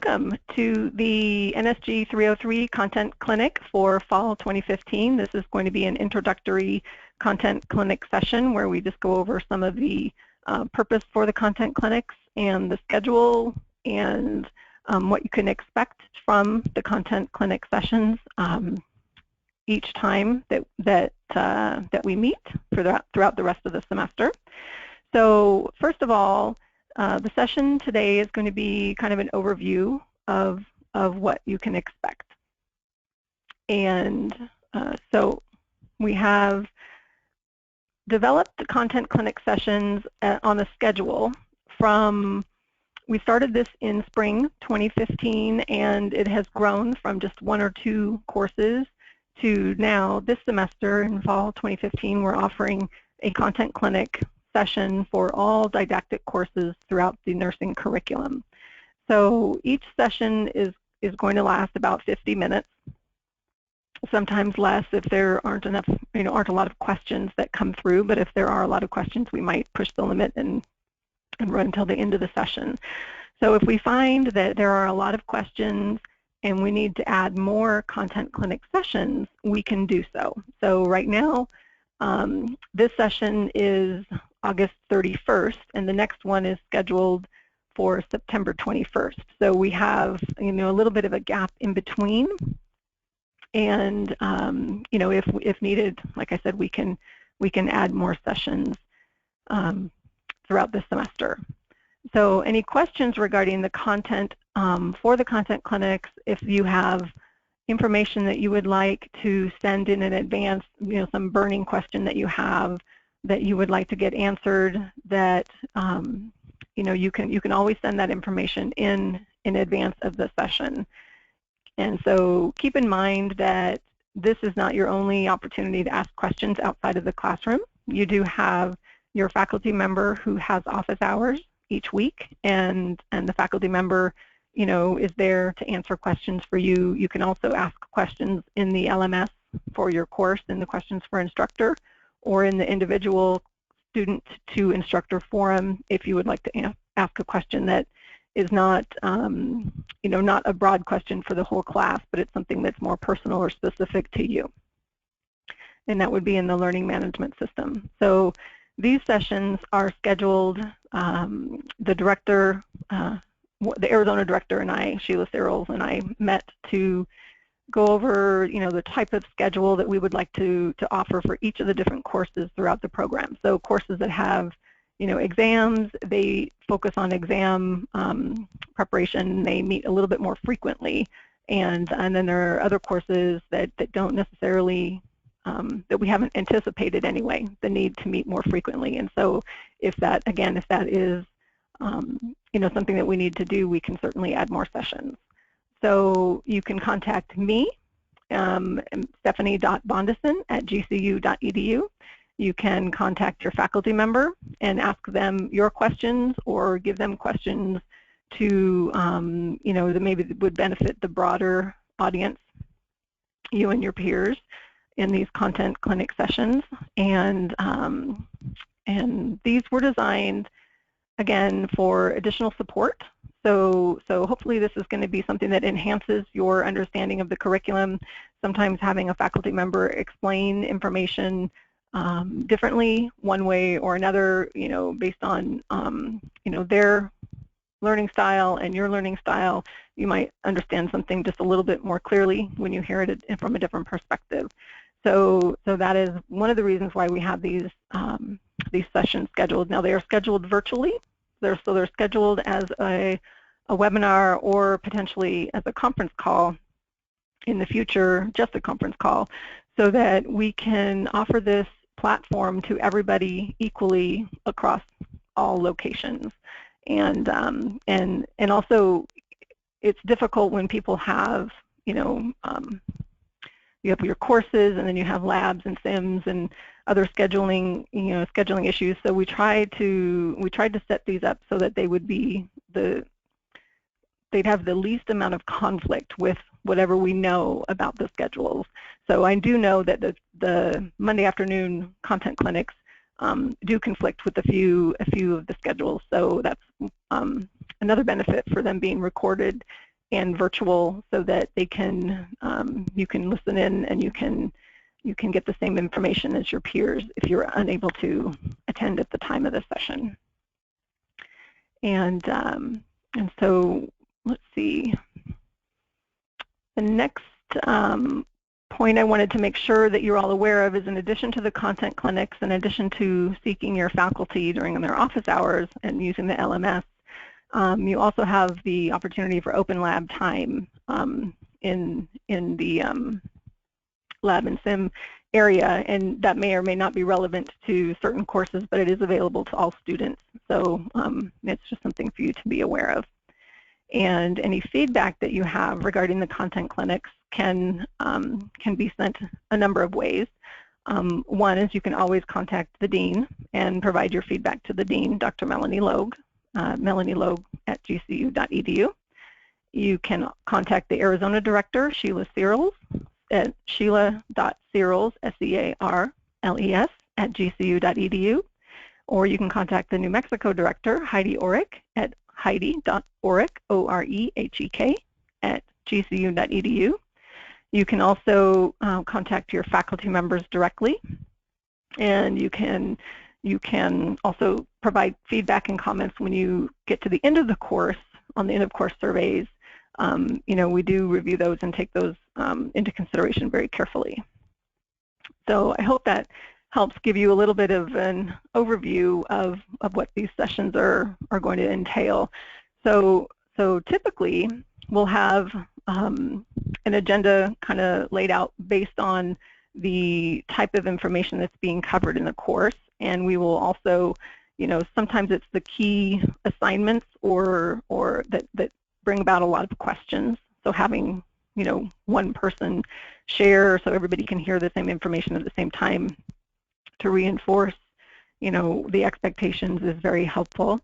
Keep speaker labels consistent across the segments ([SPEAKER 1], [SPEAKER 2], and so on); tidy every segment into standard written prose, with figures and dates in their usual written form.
[SPEAKER 1] Welcome to the NSG-303 Content Clinic for Fall 2015. This is going to be an introductory content clinic session where we just go over some of the purpose for the content clinics and the schedule and what you can expect from the content clinic sessions each time that we meet throughout the rest of the semester. So first of all, the session today is going to be kind of an overview of what you can expect. And so we have developed the content clinic sessions on a schedule we started this in spring 2015, and it has grown from just 1 or 2 courses to now this semester in fall 2015 we're offering a content clinic session for all didactic courses throughout the nursing curriculum. So each session is going to last about 50 minutes, sometimes less if there aren't a lot of questions that come through, but if there are a lot of questions we might push the limit and run until the end of the session. So if we find that there are a lot of questions and we need to add more content clinic sessions, we can do so. So right now, this session is August 31st, and the next one is scheduled for September 21st. So we have, a little bit of a gap in between, and if needed, like I said, we can add more sessions throughout this semester. So any questions regarding the content for the content clinics, if you have information that you would like to send in advance, some burning question that you have that you would like to get answered, that you can always send that information in advance of the session. And so keep in mind that this is not your only opportunity to ask questions outside of the classroom. You do have your faculty member who has office hours each week, and the faculty member is there to answer questions for you. You can also ask questions in the LMS for your course in the questions for instructor, or in the individual student to instructor forum if you would like to ask a question that is not not a broad question for the whole class, but it's something that's more personal or specific to you. And that would be in the learning management system. So these sessions are scheduled, the director, the Arizona director and I, Sheila Searles, and I met to go over the type of schedule that we would like to offer for each of the different courses throughout the program. So courses that have exams, they focus on exam preparation, they meet a little bit more frequently, and then there are other courses that don't necessarily that we haven't anticipated anyway, the need to meet more frequently. And so if that is something that we need to do, we can certainly add more sessions. So you can contact me, stephanie.bondison@gcu.edu. You can contact your faculty member and ask them your questions, or give them questions to, that maybe would benefit the broader audience, you and your peers, in these content clinic sessions. And these were designed, again, for additional support. So hopefully this is going to be something that enhances your understanding of the curriculum. Sometimes having a faculty member explain information differently, one way or another, based on their learning style and your learning style, you might understand something just a little bit more clearly when you hear it from a different perspective. So that is one of the reasons why we have these sessions scheduled. Now they are scheduled virtually. They're scheduled as a webinar, or potentially as a conference call in the future, just a conference call, so that we can offer this platform to everybody equally across all locations. And also, it's difficult when people have you have your courses, and then you have labs and sims and other scheduling issues. So we tried to set these up so that they would be they'd have the least amount of conflict with whatever we know about the schedules. So I do know that the Monday afternoon content clinics do conflict with a few of the schedules. So that's another benefit for them being recorded and virtual, so that they can you can listen in and you can get the same information as your peers if you're unable to attend at the time of the session. And so let's see. The next point I wanted to make sure that you're all aware of is, in addition to the content clinics, in addition to seeking your faculty during their office hours and using the LMS, you also have the opportunity for open lab time in the lab and sim area, and that may or may not be relevant to certain courses, but it is available to all students. So it's just something for you to be aware of. And any feedback that you have regarding the content clinics can be sent a number of ways. One is you can always contact the dean and provide your feedback to the dean, Dr. Melanie Logue, melanielog@gcu.edu. You can contact the Arizona director, Sheila Searles, at sheila.searles, S-E-A-R-L-E-S, @gcu.edu. Or you can contact the New Mexico director, Heidi Orrick, at heidi.orrick, O-R-E-H-E-K, @gcu.edu. You can also contact your faculty members directly, and you can also provide feedback and comments when you get to the end of the course. On the end of course surveys, we do review those and take those into consideration very carefully. So I hope that helps give you a little bit of an overview of what these sessions are going to entail. So typically we'll have an agenda kind of laid out based on the type of information that's being covered in the course, and we will also, sometimes it's the key assignments or that bring about a lot of questions. So having, one person share so everybody can hear the same information at the same time to reinforce, the expectations is very helpful.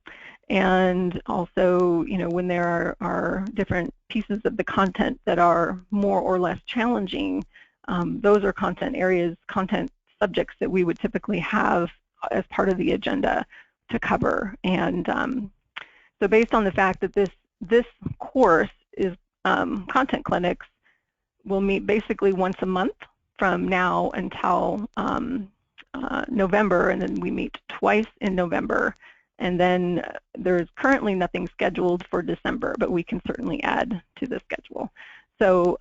[SPEAKER 1] And also, when there are different pieces of the content that are more or less challenging, those are content areas, content subjects that we would typically have as part of the agenda to cover. And so based on the fact that this course is content clinics, will meet basically once a month from now until November, and then we meet twice in November. And then there's currently nothing scheduled for December, but we can certainly add to the schedule. So,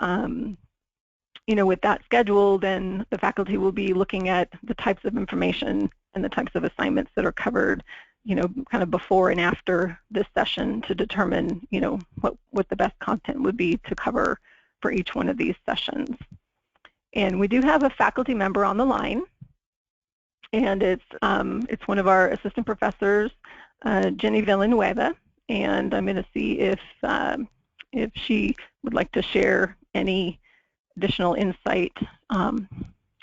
[SPEAKER 1] with that schedule, then the faculty will be looking at the types of information and the types of assignments that are covered, kind of before and after this session to determine, what the best content would be to cover for each one of these sessions. And we do have a faculty member on the line, and it's one of our assistant professors, Ginny Villanueva, and I'm going to see if she would like to share any additional insight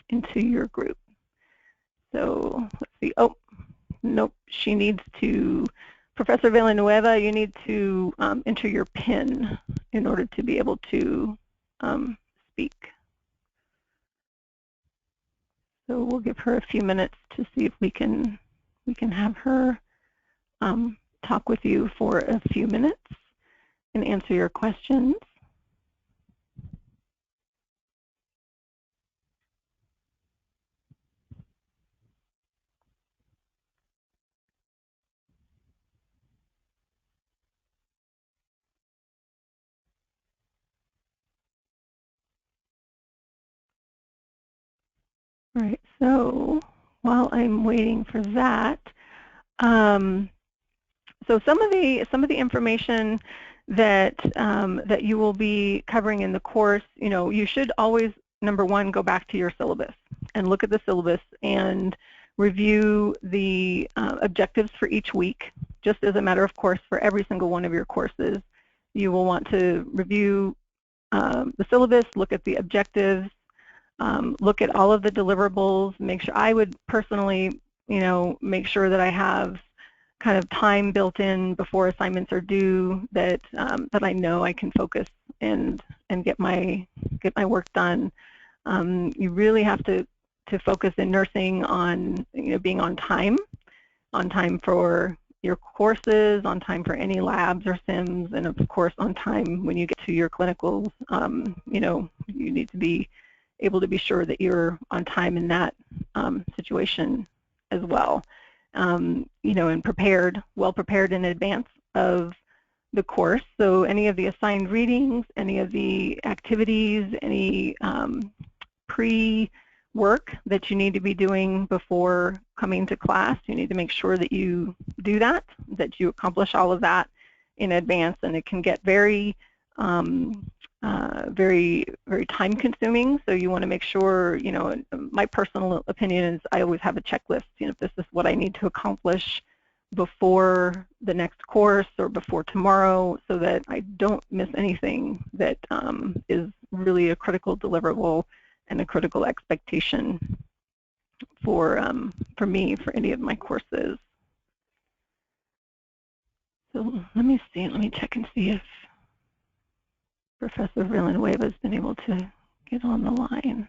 [SPEAKER 1] into your group. So let's see. Oh, nope. She needs to. Professor Villanueva, you need to enter your PIN in order to be able to speak. So we'll give her a few minutes to see if we can have her talk with you for a few minutes and answer your questions. All right, so while I'm waiting for that, so some of the information that that you will be covering in the course, you should always, number one, go back to your syllabus and look at the syllabus and review the objectives for each week. Just as a matter of course, for every single one of your courses, you will want to review the syllabus, look at the objectives, look at all of the deliverables. Make sure, I would personally, make sure that I have kind of time built in before assignments are due, that that I know I can focus and get my work done. You really have to focus in nursing on being on time for your courses, on time for any labs or sims, and of course on time when you get to your clinicals. You know, you need to be able to be sure that you're on time in that situation as well. You know, and prepared, well prepared in advance of the course. So any of the assigned readings, any of the activities, any pre-work that you need to be doing before coming to class, you need to make sure that you do that you accomplish all of that in advance, and it can get very very time consuming. So you want to make sure, you know, my personal opinion is I always have a checklist, you know, if this is what I need to accomplish before the next course or before tomorrow, so that I don't miss anything that is really a critical deliverable and a critical expectation for me for any of my courses. So let me check and see if Professor Villanueva has been able to get on the line.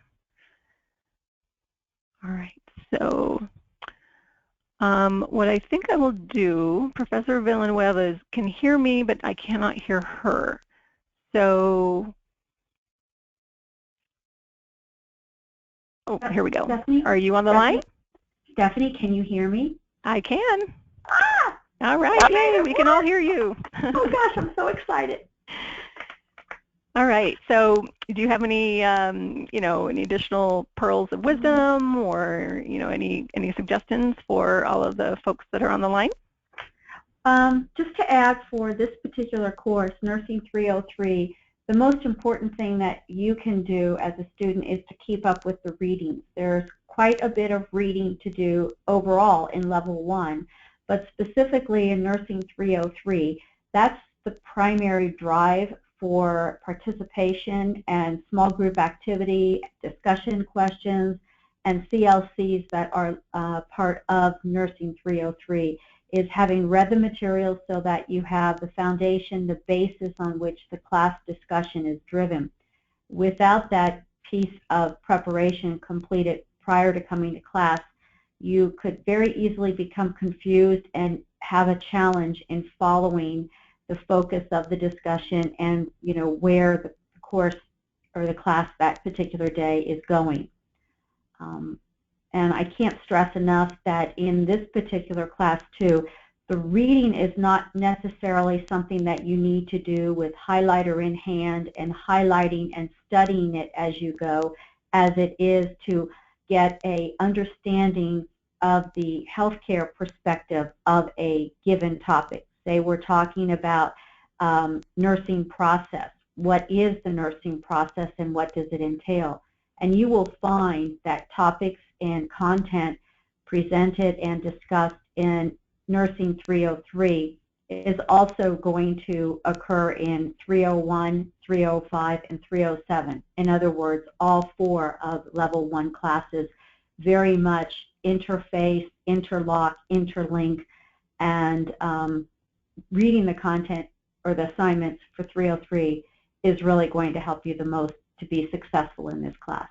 [SPEAKER 1] All right, so what I think I will do, Professor Villanueva can hear me, but I cannot hear her. So, oh, here we go.
[SPEAKER 2] Stephanie,
[SPEAKER 1] are you on the line?
[SPEAKER 2] Stephanie, can you hear me?
[SPEAKER 1] I can.
[SPEAKER 2] Ah!
[SPEAKER 1] All right, yay, we can all hear you.
[SPEAKER 2] Oh gosh, I'm so excited.
[SPEAKER 1] All right, so do you have any, you know, any additional pearls of wisdom, or, you know, any suggestions for all of the folks that are on the line?
[SPEAKER 2] Just to add, for this particular course, Nursing 303, the most important thing that you can do as a student is to keep up with the readings. There's quite a bit of reading to do overall in Level 1, but specifically in Nursing 303, that's the primary drive for participation and small group activity, discussion questions, and CLCs that are part of Nursing 303, is having read the materials so that you have the foundation, the basis on which the class discussion is driven. Without that piece of preparation completed prior to coming to class, you could very easily become confused and have a challenge in following the focus of the discussion and, you know, where the course or the class that particular day is going. And I can't stress enough that in this particular class too, the reading is not necessarily something that you need to do with highlighter in hand and highlighting and studying it as you go, as it is to get an understanding of the healthcare perspective of a given topic. Say we're talking about nursing process. What is the nursing process and what does it entail? And you will find that topics and content presented and discussed in Nursing 303 is also going to occur in 301, 305, and 307. In other words, all 4 of Level 1 classes very much interface, interlock, interlink, and reading the content or the assignments for 303 is really going to help you the most to be successful in this class.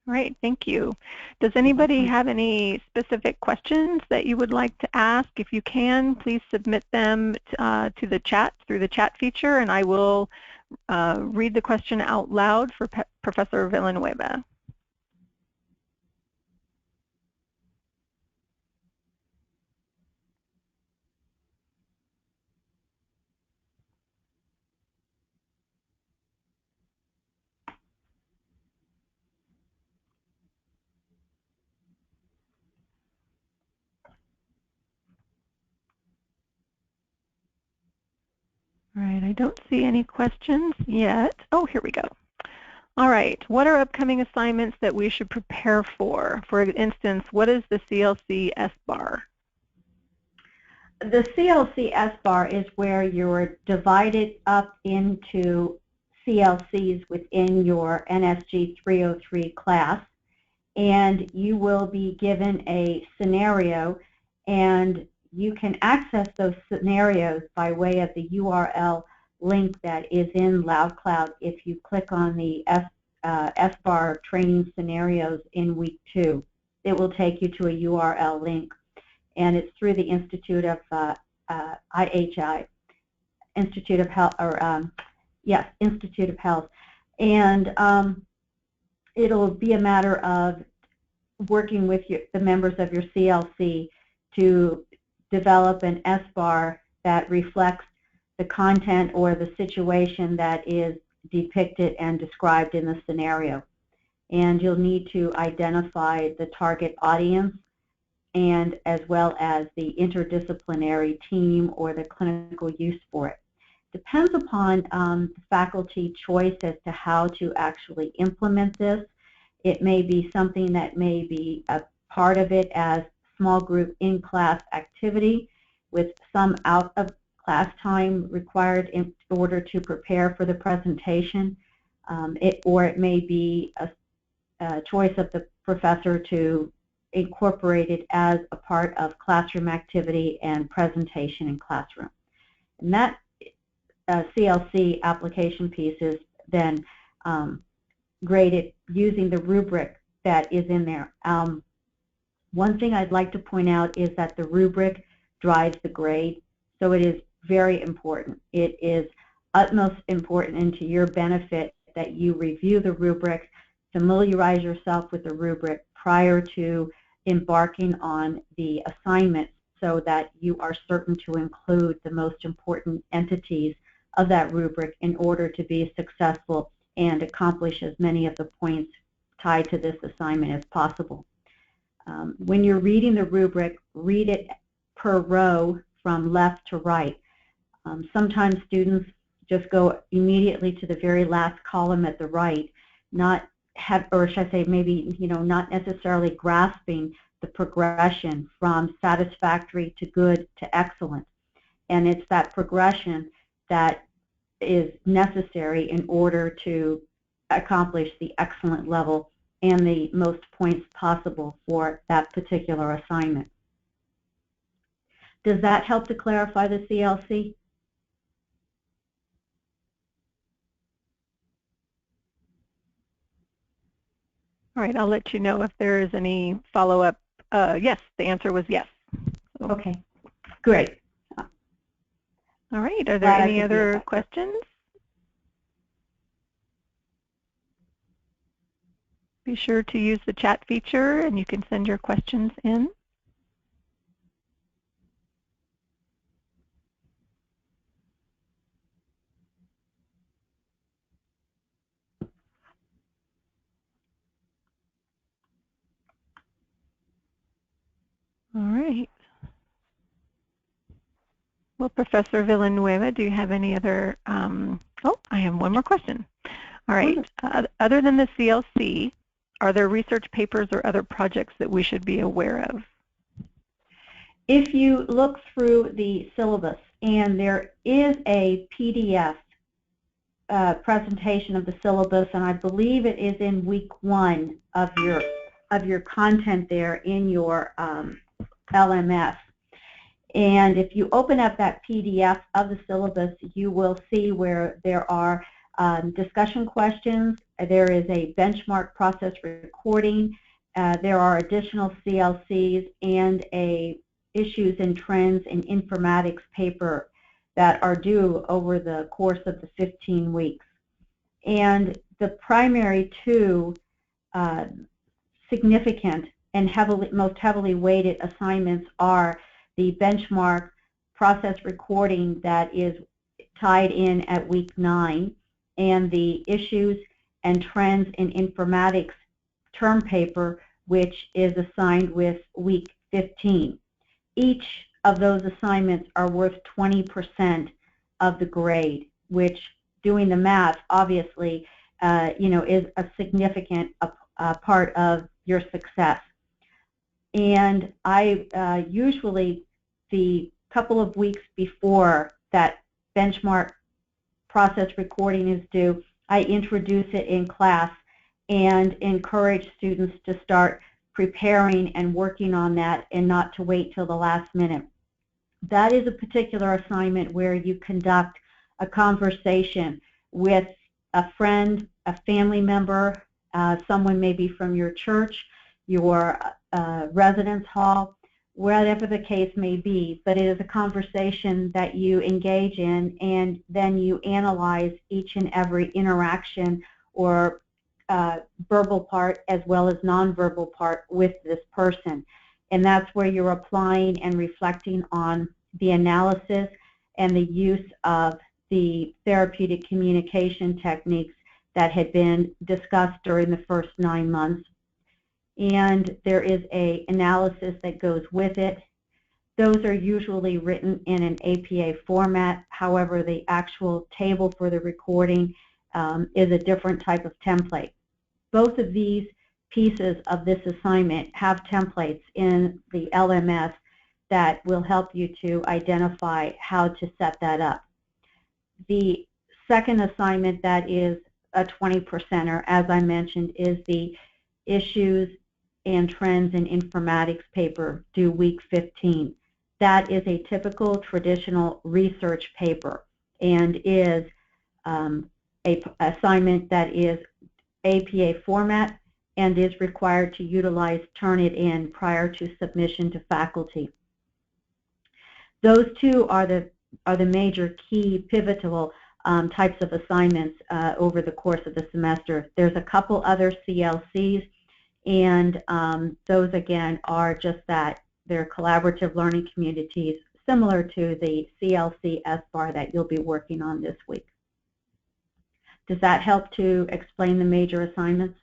[SPEAKER 1] All right, thank you. Does anybody have any specific questions that you would like to ask? If you can, please submit them to the chat, through the chat feature, and I will read the question out loud for Professor Villanueva. All right, I don't see any questions yet. Oh, here we go. All right, what are upcoming assignments that we should prepare for? For instance, what is the CLC S-bar?
[SPEAKER 2] The CLC S-bar is where you're divided up into CLCs within your NSG-303 class, and you will be given a scenario, and you can access those scenarios by way of the URL link that is in LoudCloud if you click on the SBAR training scenarios in week 2. It will take you to a URL link, and it's through the Institute of IHI, Institute of Health, or yes, Institute of Health, and it'll be a matter of working with the members of your CLC to develop an SBAR that reflects the content or the situation that is depicted and described in the scenario. And you'll need to identify the target audience and as well as the interdisciplinary team or the clinical use for it. Depends upon the faculty choice as to how to actually implement this. It may be something that may be a part of it as small group in-class activity with some out-of-class time required in order to prepare for the presentation, or it may be a choice of the professor to incorporate it as a part of classroom activity and presentation in classroom. And that CLC application piece is then graded using the rubric that is in there. One thing I'd like to point out is that the rubric drives the grade, so it is very important. It is utmost important and to your benefit that you review the rubric, familiarize yourself with the rubric prior to embarking on the assignment so that you are certain to include the most important entities of that rubric in order to be successful and accomplish as many of the points tied to this assignment as possible. When you're reading the rubric, read it per row from left to right. Sometimes students just go immediately to the very last column at the right, or should I say maybe not necessarily grasping the progression from satisfactory to good to excellent. And it's that progression that is necessary in order to accomplish the excellent level and the most points possible for that particular assignment. Does that help to clarify the CLC?
[SPEAKER 1] All right, I'll let you know if there is any follow-up. Yes, the answer was yes. So.
[SPEAKER 2] Okay, great.
[SPEAKER 1] All right, are there any other questions? Be sure to use the chat feature and you can send your questions in. All right. Well, Professor Villanueva, do you have any other, oh, I have one more question. All right, other than the CLC, are there research papers or other projects that we should be aware of?
[SPEAKER 2] If you look through the syllabus, and there is a PDF presentation of the syllabus, and I believe it is in week 1 of your content there in your LMS. And if you open up that PDF of the syllabus, you will see where there are discussion questions, there is a benchmark process recording, there are additional CLCs, and a issues and trends in informatics paper that are due over the course of the 15 weeks. And the primary two significant and most heavily weighted assignments are the benchmark process recording that is tied in at week 9 and the issues and trends in informatics term paper, which is assigned with week 15. Each of those assignments are worth 20% of the grade, which, doing the math, obviously, is a significant part of your success. And I usually, the couple of weeks before that benchmark process recording is due, I introduce it in class and encourage students to start preparing and working on that and not to wait till the last minute. That is a particular assignment where you conduct a conversation with a friend, a family member, someone maybe from your church, your residence hall, whatever the case may be, but it is a conversation that you engage in, and then you analyze each and every interaction or verbal part as well as nonverbal part with this person. And that's where you're applying and reflecting on the analysis and the use of the therapeutic communication techniques that had been discussed during the first 9 months. And there is an analysis that goes with it. Those are usually written in an APA format. However, the actual table for the recording is a different type of template. Both of these pieces of this assignment have templates in the LMS that will help you to identify how to set that up. The second assignment that is a 20%er, as I mentioned, is the Issues and Trends in Informatics paper due week 15. That is a typical traditional research paper and is an assignment that is APA format and is required to utilize Turnitin prior to submission to faculty. Those two are the major key pivotal types of assignments over the course of the semester. There's a couple other CLCs, and those again are just that. They're collaborative learning communities similar to the CLC SBAR that you'll be working on this week. Does that help to explain the major assignments?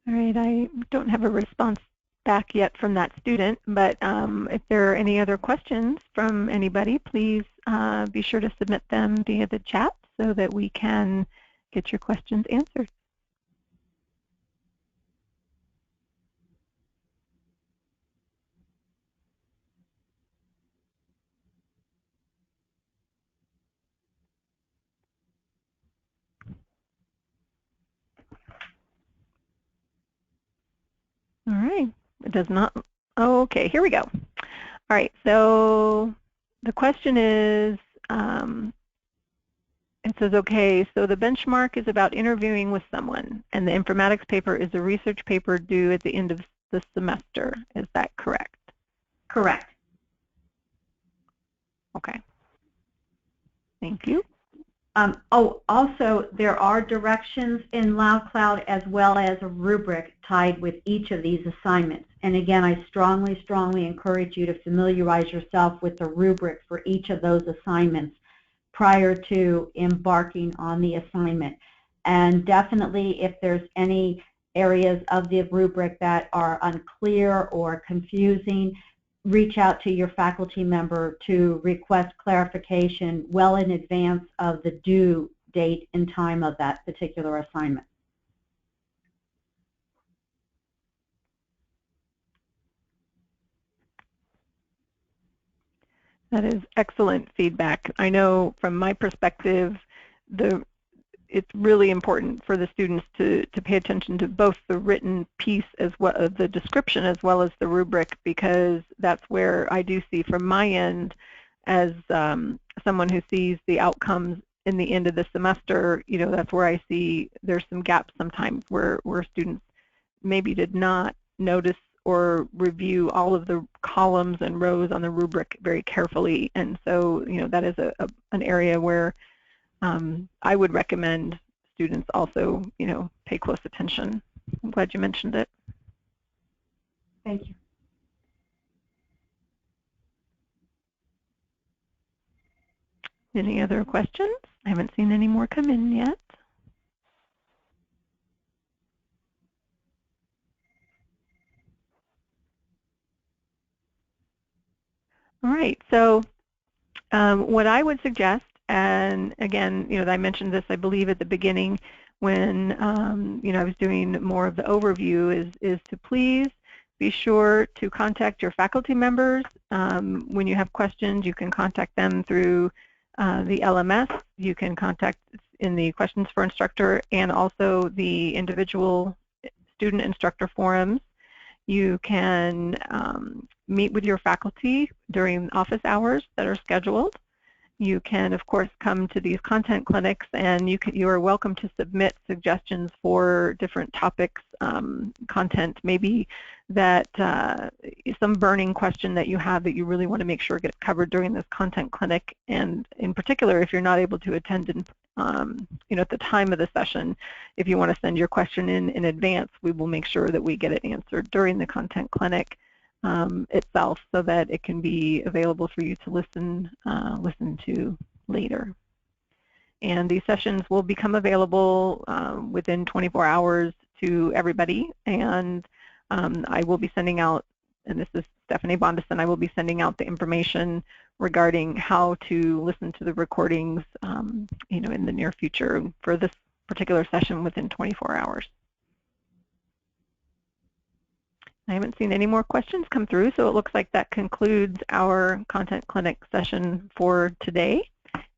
[SPEAKER 1] All right, I don't have a response back yet from that student, but if there are any other questions from anybody, please be sure to submit them via the chat so that we can get your questions answered. All right, it does not, oh, okay, here we go. All right, so the question is, it says, okay, so the benchmark is about interviewing with someone, and the informatics paper is a research paper due at the end of the semester. Is that correct?
[SPEAKER 2] Correct.
[SPEAKER 1] Okay. Thank you.
[SPEAKER 2] Oh, also, there are directions in LoudCloud as well as a rubric tied with each of these assignments. And again, I strongly, strongly encourage you to familiarize yourself with the rubric for each of those assignments prior to embarking on the assignment. And definitely, if there's any areas of the rubric that are unclear or confusing, reach out to your faculty member to request clarification well in advance of the due date and time of that particular assignment.
[SPEAKER 1] That is excellent feedback. I know from my perspective, it's really important for the students to pay attention to both the written piece as well as the description as well as the rubric, because that's where I do see from my end as someone who sees the outcomes in the end of the semester, you know, that's where I see there's some gaps sometimes where students maybe did not notice or review all of the columns and rows on the rubric very carefully. And so, you know, that is an area where I would recommend students also, you know, pay close attention. I'm glad you mentioned it.
[SPEAKER 2] Thank you.
[SPEAKER 1] Any other questions? I haven't seen any more come in yet. All right, so what I would suggest, and again, you know, I mentioned this, I believe, at the beginning when, you know, I was doing more of the overview, is to please be sure to contact your faculty members. When you have questions, you can contact them through the LMS. You can contact in the questions for instructor and also the individual student-instructor forums. You can meet with your faculty during office hours that are scheduled. You can, of course, come to these content clinics, and you are welcome to submit suggestions for different topics, content, maybe that some burning question that you have that you really want to make sure gets covered during this content clinic. And in particular, if you're not able to attend at the time of the session, if you want to send your question in advance, we will make sure that we get it answered during the content clinic itself, so that it can be available for you to listen to later. And these sessions will become available within 24 hours to everybody. And I will be sending out, and this is Stephanie Bondison, I will be sending out the information regarding how to listen to the recordings, in the near future for this particular session within 24 hours. I haven't seen any more questions come through, so it looks like that concludes our content clinic session for today.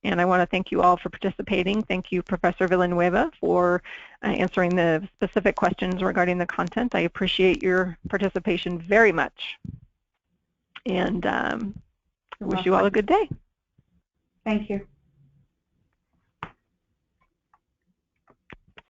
[SPEAKER 1] And I want to thank you all for participating. Thank you, Professor Villanueva, for answering the specific questions regarding the content. I appreciate your participation very much. And I wish you all a good day.
[SPEAKER 2] Thank you.